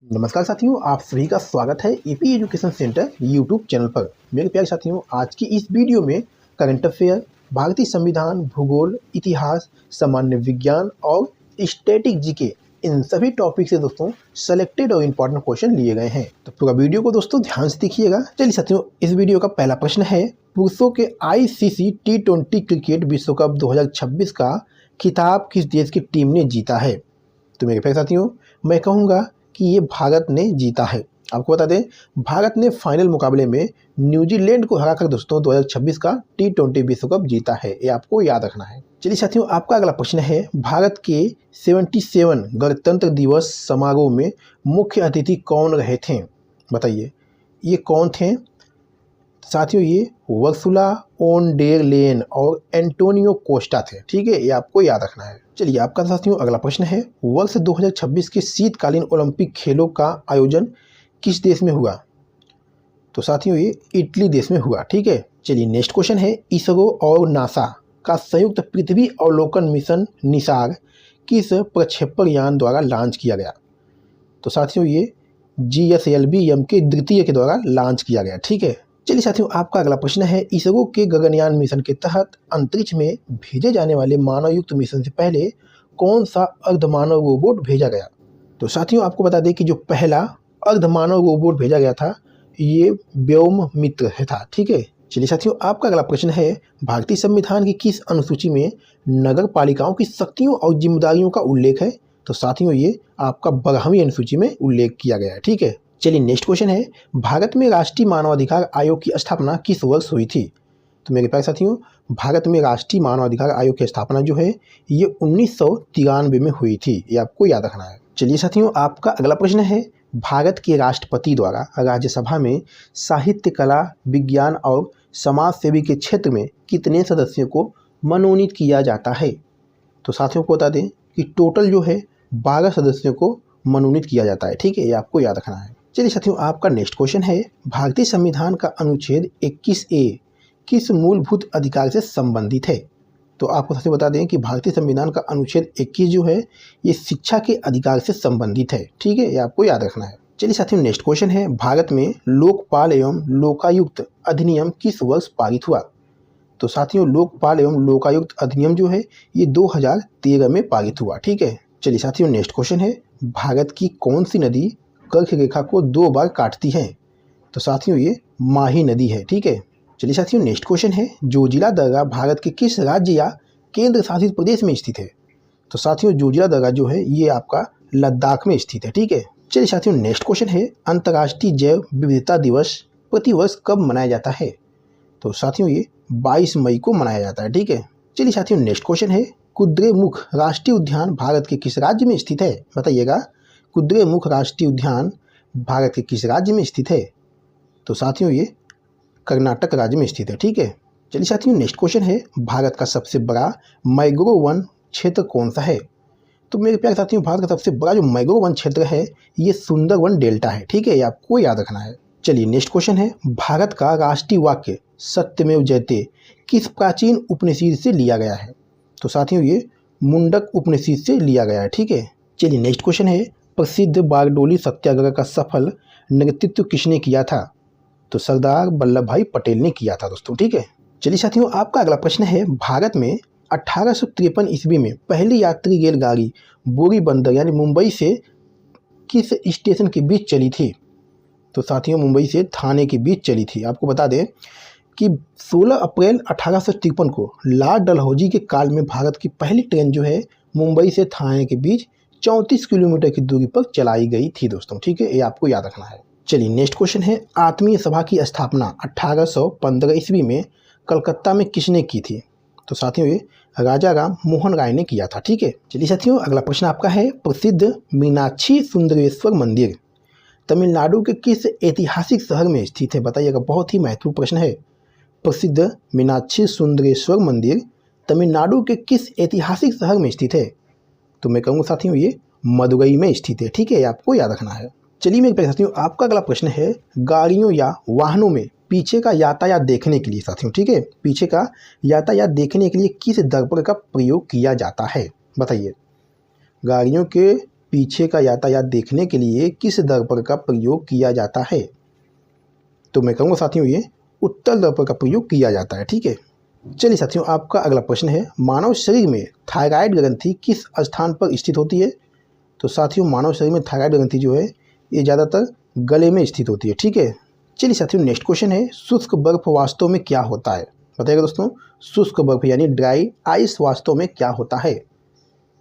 नमस्कार साथियों, आप सभी का स्वागत है AP education centre YouTube channel पर। मेरे प्यारे साथियों, आज की इस वीडियो में करंट अफेयर, भारतीय संविधान, भूगोल, इतिहास, सामान्य विज्ञान और स्टैटिक जीके, इन सभी टॉपिक से दोस्तों सेलेक्टेड और इम्पोर्टेंट क्वेश्चन लिए गए हैं। तो पूरा वीडियो को दोस्तों ध्यान से देखिएगा। चलिए साथियों, इस वीडियो का पहला प्रश्न है, पुरुषों के ICC T20 क्रिकेट विश्व कप 2026 का खिताब किस देश की टीम ने जीता है? तो मेरे प्यारे साथियों, मैं कहूँगा कि ये भारत ने जीता है। आपको बता दें, भारत ने फाइनल मुकाबले में न्यूजीलैंड को हराकर दोस्तों 2026 का T20 विश्व कप जीता है। ये आपको याद रखना है। चलिए साथियों, आपका अगला प्रश्न है, भारत के 77 गणतंत्र दिवस समारोह में मुख्य अतिथि कौन रहे थे? बताइए, ये कौन थे साथियों? ये उर्सुला ओन डेर लेन और एंटोनियो कोस्टा थे। ठीक है, ये आपको याद रखना है। चलिए, आपका साथियों अगला प्रश्न है, वर्ष 2026 के शीतकालीन ओलंपिक खेलों का आयोजन किस देश में हुआ? तो साथियों ये इटली देश में हुआ। ठीक है, चलिए नेक्स्ट क्वेश्चन है, इसरो और नासा का संयुक्त पृथ्वी अवलोकन मिशन निसार किस प्रक्षेपण यान द्वारा लॉन्च किया गया? तो साथियों ये GSLV-M के द्वितीय के द्वारा लॉन्च किया गया। ठीक है, चलिए साथियों, आपका अगला प्रश्न है, इसरो के गगनयान मिशन के तहत अंतरिक्ष में भेजे जाने वाले मानवयुक्त मिशन से पहले कौन सा अर्धमानव रोबोट भेजा गया? तो साथियों आपको बता दें कि जो पहला अर्धमानव रोबोट भेजा गया था ये व्योममित्र है था। ठीक है, चलिए साथियों, आपका अगला प्रश्न है, भारतीय संविधान की किस अनुसूची में नगर पालिकाओं की शक्तियों और जिम्मेदारियों का उल्लेख है? तो साथियों ये आपका 12वीं अनुसूची में उल्लेख किया गया है। ठीक है, चलिए नेक्स्ट क्वेश्चन है, भारत में राष्ट्रीय मानवाधिकार आयोग की स्थापना किस वर्ष हुई थी? तो मेरे प्यारे साथियों, भारत में राष्ट्रीय मानवाधिकार आयोग की स्थापना जो है ये 1993 में हुई थी। ये आपको याद रखना है। चलिए साथियों, आपका अगला प्रश्न है, भारत के राष्ट्रपति द्वारा राज्यसभा में साहित्य, कला, विज्ञान और समाज सेवी के क्षेत्र में कितने सदस्यों को मनोनीत किया जाता है? तो साथियों को बता दें कि टोटल जो है 12 सदस्यों को मनोनीत किया जाता है। ठीक है, ये आपको याद रखना है। चलिए साथियों, आपका नेक्स्ट क्वेश्चन है, भारतीय संविधान का अनुच्छेद 21A किस मूलभूत अधिकार से संबंधित है? तो आपको सबसे बता दें कि भारतीय संविधान का अनुच्छेद 21 जो है ये शिक्षा के अधिकार से संबंधित है। ठीक है, ये आपको याद रखना है। चलिए साथियों, नेक्स्ट क्वेश्चन है, भारत में लोकपाल एवं लोकायुक्त अधिनियम किस वर्ष पारित हुआ? तो साथियों लोकपाल एवं लोकायुक्त अधिनियम जो है ये 2013 में पारित हुआ। ठीक है, चलिए साथियों, नेक्स्ट क्वेश्चन है, भारत की कौन सी नदी कर्क रेखा को 2 बार काटती है? तो साथियों ये माही नदी है। ठीक है, चलिए साथियों, नेक्स्ट क्वेश्चन है, जोजिला दर्रा भारत के किस राज्य या केंद्र शासित प्रदेश में स्थित है? तो साथियों जोजिला दर्रा जो है ये आपका लद्दाख में स्थित है। ठीक है, चलिए साथियों, नेक्स्ट क्वेश्चन है, अंतर्राष्ट्रीय जैव विविधता दिवस प्रतिवर्ष कब मनाया जाता है? तो साथियों ये 22 मई को मनाया जाता है। ठीक है, चलिए साथियों, नेक्स्ट क्वेश्चन है, कुद्रेमुख राष्ट्रीय उद्यान भारत के किस राज्य में स्थित है? बताइएगा, कुद्रेमुख राष्ट्रीय उद्यान भारत के किस राज्य में स्थित है? तो साथियों ये कर्नाटक राज्य में स्थित है। ठीक है, चलिए साथियों, नेक्स्ट क्वेश्चन है, भारत का सबसे बड़ा मैंग्रोव वन क्षेत्र कौन सा है? तो मेरे प्यारे साथियों, भारत का सबसे बड़ा जो मैंग्रोव वन क्षेत्र है ये सुंदरवन डेल्टा है। ठीक है, ये आपको याद रखना है। चलिए नेक्स्ट क्वेश्चन है, भारत का राष्ट्रीय वाक्य सत्यमेव जयते किस प्राचीन उपनिषद से लिया गया है? तो साथियों ये मुंडक उपनिषद से लिया गया है। ठीक है, चलिए नेक्स्ट क्वेश्चन है, प्रसिद्ध बारडोली सत्याग्रह का सफल नेतृत्व किसने किया था? तो सरदार वल्लभ भाई पटेल ने किया था दोस्तों। ठीक है, चलिए साथियों, आपका अगला प्रश्न है, भारत में 1853 ईस्वी में पहली यात्री रेलगाड़ी बोरी बंदर यानी मुंबई से किस स्टेशन के बीच चली थी? तो साथियों मुंबई से थाने के बीच चली थी। आपको बता दें कि 16 अप्रैल 1853 को लॉर्ड डलहौजी के काल में भारत की पहली ट्रेन जो है मुंबई से थाने के बीच 34 किलोमीटर की दूरी पर चलाई गई थी दोस्तों। ठीक है, ये आपको याद रखना है। चलिए नेक्स्ट क्वेश्चन है, आत्मीय सभा की स्थापना 1815 ईस्वी में कलकत्ता में किसने की थी? तो साथियों ये राजा राम मोहन राय ने किया था। ठीक है, चलिए साथियों, अगला प्रश्न आपका है, प्रसिद्ध मीनाक्षी सुंदरेश्वर मंदिर तमिलनाडु के किस ऐतिहासिक शहर में स्थित है? बताइएगा, बहुत ही महत्वपूर्ण प्रश्न है। प्रसिद्ध मीनाक्षी सुंदरेश्वर मंदिर तमिलनाडु के किस ऐतिहासिक शहर में स्थित है? तो मैं कहूँगा साथियों ये मदुरई में स्थित है। ठीक है, ये आपको याद रखना है। चलिए मेरे प्यारे साथियों, आपका अगला प्रश्न है, गाड़ियों या वाहनों में पीछे का यातायात देखने के लिए साथियों, ठीक है, पीछे का यातायात देखने के लिए किस दर्पण का प्रयोग किया जाता है? बताइए, गाड़ियों के पीछे का यातायात देखने के लिए किस दर्पण का प्रयोग किया जाता है? तो मैं कहूँगा साथियों ये उत्तल दर्पण का प्रयोग किया जाता है। ठीक है, चलिए साथियों आपका अगला प्रश्न है, मानव शरीर में थायराइड ग्रंथि किस स्थान पर स्थित होती है? तो साथियों मानव शरीर में थायराइड ग्रंथि जो है ये ज़्यादातर गले में स्थित होती है। ठीक है, चलिए साथियों नेक्स्ट क्वेश्चन है, शुष्क बर्फ वास्तव में क्या होता है? बताइएगा दोस्तों, शुष्क बर्फ यानी ड्राई आइस वास्तव में क्या होता है?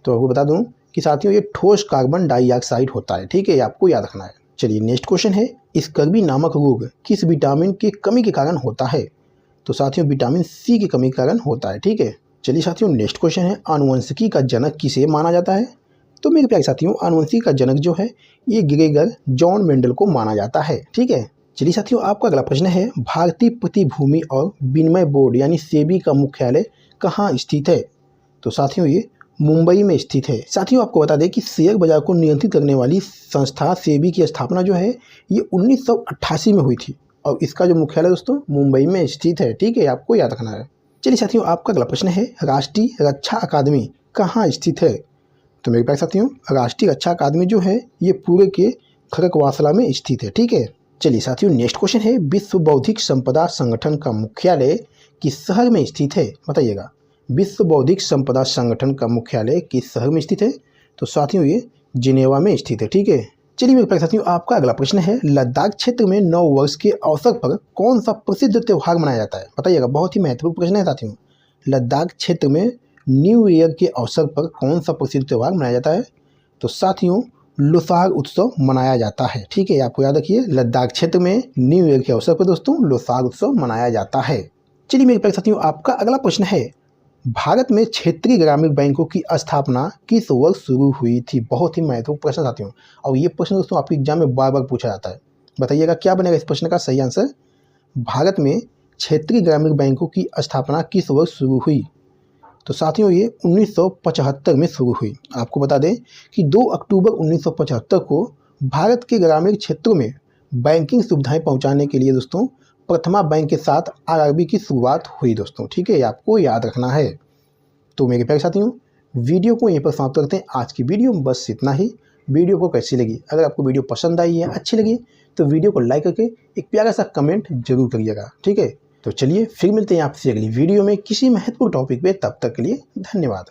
तो आपको बता दूं कि साथियों ये ठोस कार्बन डाइऑक्साइड होता है। ठीक है, ये आपको याद रखना है। चलिए नेक्स्ट क्वेश्चन है, स्कर्वी नामक रोग किस विटामिन की कमी के कारण होता है? तो साथियों विटामिन सी की कमी के कारण होता है। ठीक है, चलिए साथियों नेक्स्ट क्वेश्चन है, आनुवंशिकी का जनक किसे माना जाता है? तो मेरे प्यारे साथियों आनुवंशिकी का जनक जो है ये ग्रेगर जॉन मेंडल को माना जाता है। ठीक है, चलिए साथियों आपका अगला प्रश्न है, भारतीय प्रतिभूति और विनिमय बोर्ड यानी सेबी का मुख्यालय कहाँ स्थित है? तो साथियों ये मुंबई में स्थित है। साथियों आपको बता दें कि शेयर बाजार को नियंत्रित करने वाली संस्था सेबी की स्थापना जो है ये 1988 में हुई थी और इसका जो मुख्यालय दोस्तों मुंबई में स्थित है। ठीक है, आपको याद रखना है। चलिए साथियों आपका अगला प्रश्न है, राष्ट्रीय रक्षा अकादमी कहाँ स्थित है? तो मेरे पास साथियों राष्ट्रीय रक्षा अकादमी जो है ये पूरे के खड़गवासला में स्थित है। ठीक है, चलिए साथियों नेक्स्ट क्वेश्चन है, विश्व बौद्धिक संपदा संगठन का मुख्यालय किस शहर में स्थित है? बताइएगा, विश्व बौद्धिक संपदा संगठन का मुख्यालय किस शहर में स्थित है? तो साथियों ये जिनेवा में स्थित है। ठीक है, चलिए मेरे प्यारे साथियों आपका अगला प्रश्न है, लद्दाख क्षेत्र में नव वर्ष के अवसर पर कौन सा प्रसिद्ध त्यौहार मनाया जाता है? बताइएगा, बहुत ही महत्वपूर्ण प्रश्न है साथियों। लद्दाख क्षेत्र में न्यू ईयर के अवसर पर कौन सा प्रसिद्ध त्यौहार मनाया जाता है? तो साथियों लोसार उत्सव मनाया जाता है। ठीक है, आपको याद रखिए लद्दाख क्षेत्र में न्यू ईयर के अवसर पर दोस्तों लोसार उत्सव मनाया जाता है। चलिए मेरे प्यारे साथियों आपका अगला प्रश्न है, भारत में क्षेत्रीय ग्रामीण बैंकों की स्थापना किस वर्ष शुरू हुई थी? बहुत ही महत्वपूर्ण प्रश्न साथियों, और ये प्रश्न दोस्तों आपके एग्जाम में बार बार पूछा जाता है। बताइएगा क्या बनेगा इस प्रश्न का सही आंसर? भारत में क्षेत्रीय ग्रामीण बैंकों की स्थापना किस वर्ष शुरू हुई? तो साथियों ये 1975 में शुरू हुई। आपको बता दें कि 2 अक्टूबर 1975 को भारत के ग्रामीण क्षेत्रों में बैंकिंग सुविधाएं पहुंचाने के लिए दोस्तों प्रथमा बैंक के साथ आरआरबी की शुरुआत हुई दोस्तों। ठीक है, आपको याद रखना है। तो मेरे प्यारे साथियों वीडियो को यहीं पर समाप्त करते हैं। आज की वीडियो में बस इतना ही। वीडियो को कैसी लगी? अगर आपको वीडियो पसंद आई है, अच्छी लगी, तो वीडियो को लाइक करके एक प्यारा सा कमेंट जरूर करिएगा। ठीक है, तो चलिए फिर मिलते हैं आपसे अगली वीडियो में किसी महत्वपूर्ण टॉपिक पे। तब तक के लिए धन्यवाद।